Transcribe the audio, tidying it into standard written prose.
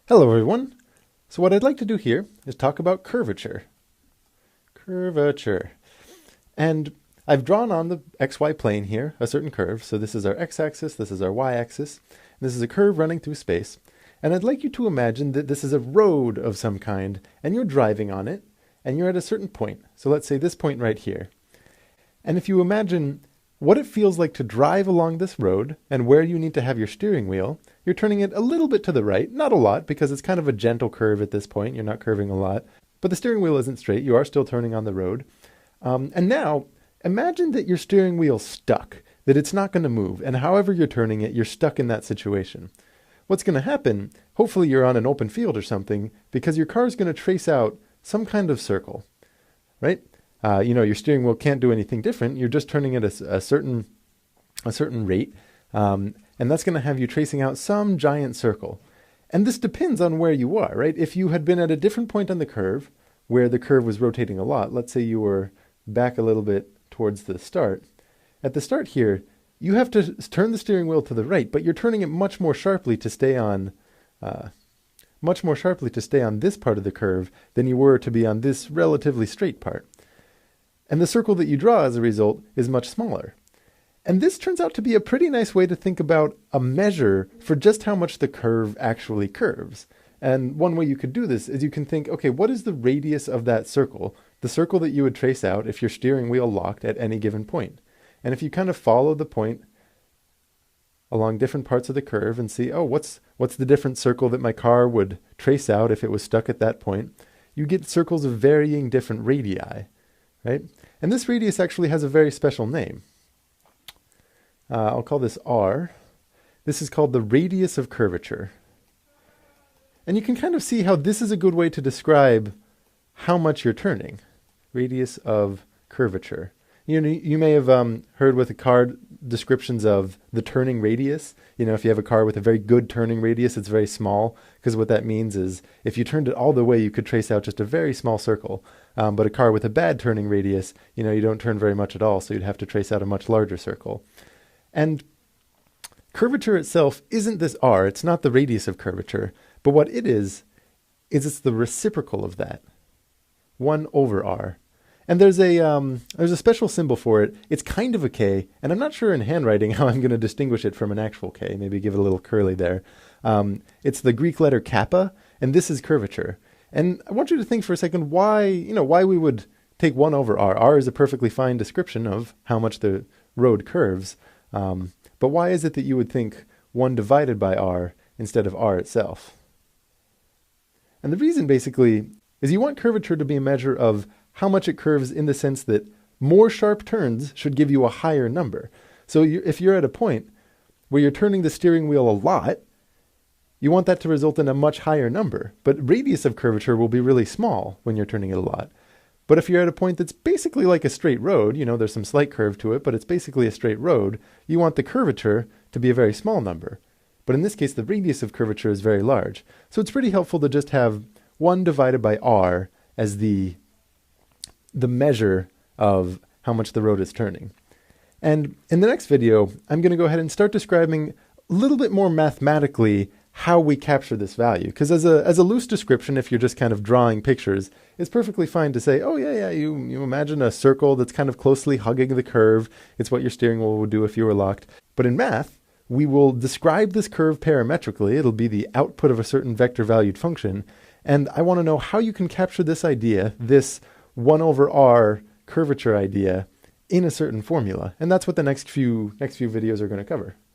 Hello everyone. So what I'd like to do here is talk about curvature. Curvature. And I've drawn on the xy plane here a certain curve. So this is our x-axis, this is our y-axis. This is a curve running through space. And I'd like you to imagine that this is a road of some kind, and you're driving on it, and you're at a certain point. So let's say this point right here. And if you imagine what it feels like to drive along this road and where you need to have your steering wheel, you're turning it a little bit to the right, not a lot because it's kind of a gentle curve at this point, you're not curving a lot, but the steering wheel isn't straight, you are still turning on the road. And now, imagine that your steering wheel's stuck, that it's not going to move, and however you're turning it, you're stuck in that situation. What's going to happen, hopefully you're on an open field or something, because your car's going to trace out some kind of circle, right? Your steering wheel can't do anything different. You're just turning it a certain rate, and that's going to have you tracing out some giant circle. And this depends on where you are, right? If you had been at a different point on the curve, where the curve was rotating a lot, let's say you were back a little bit towards the start. At the start here, you have to turn the steering wheel to the right, but you're turning it much more sharply to stay on this part of the curve than you were to be on this relatively straight part. And the circle that you draw as a result is much smaller. And this turns out to be a pretty nice way to think about a measure for just how much the curve actually curves. And one way you could do this is you can think, okay, what is the radius of that circle? The circle that you would trace out if your steering wheel locked at any given point. And if you kind of follow the point along different parts of the curve and see, oh, what's the different circle that my car would trace out if it was stuck at that point, you get circles of varying different radii. Right? And this radius actually has a very special name. I'll call this R. This is called the radius of curvature. And you can kind of see how this is a good way to describe how much you're turning. Radius of curvature. You may have heard with a car descriptions of the turning radius. If you have a car with a very good turning radius, it's very small, because what that means is if you turned it all the way, you could trace out just a very small circle. But a car with a bad turning radius, you don't turn very much at all, so you'd have to trace out a much larger circle. And curvature itself isn't this R, it's not the radius of curvature, but what it is it's the reciprocal of that, 1 over R. And there's a special symbol for it. It's kind of a K, and I'm not sure in handwriting how I'm going to distinguish it from an actual K. Maybe give it a little curly there. It's the Greek letter kappa, and this is curvature. And I want you to think for a second why we would take 1 over R. R is a perfectly fine description of how much the road curves. But why is it that you would think 1 divided by R instead of R itself? And the reason basically is you want curvature to be a measure of how much it curves in the sense that more sharp turns should give you a higher number. So if you're at a point where you're turning the steering wheel a lot, you want that to result in a much higher number. But radius of curvature will be really small when you're turning it a lot. But if you're at a point that's basically like a straight road, there's some slight curve to it, but it's basically a straight road, you want the curvature to be a very small number. But in this case, the radius of curvature is very large. So it's pretty helpful to just have 1 divided by R as the measure of how much the road is turning. And in the next video, I'm going to go ahead and start describing a little bit more mathematically how we capture this value. Because as a loose description, if you're just kind of drawing pictures, it's perfectly fine to say, oh yeah, you imagine a circle that's kind of closely hugging the curve. It's what your steering wheel would do if you were locked. But in math, we will describe this curve parametrically. It'll be the output of a certain vector valued function. And I want to know how you can capture this idea, this 1 over R curvature idea, in a certain formula. And that's what the next few videos are going to cover.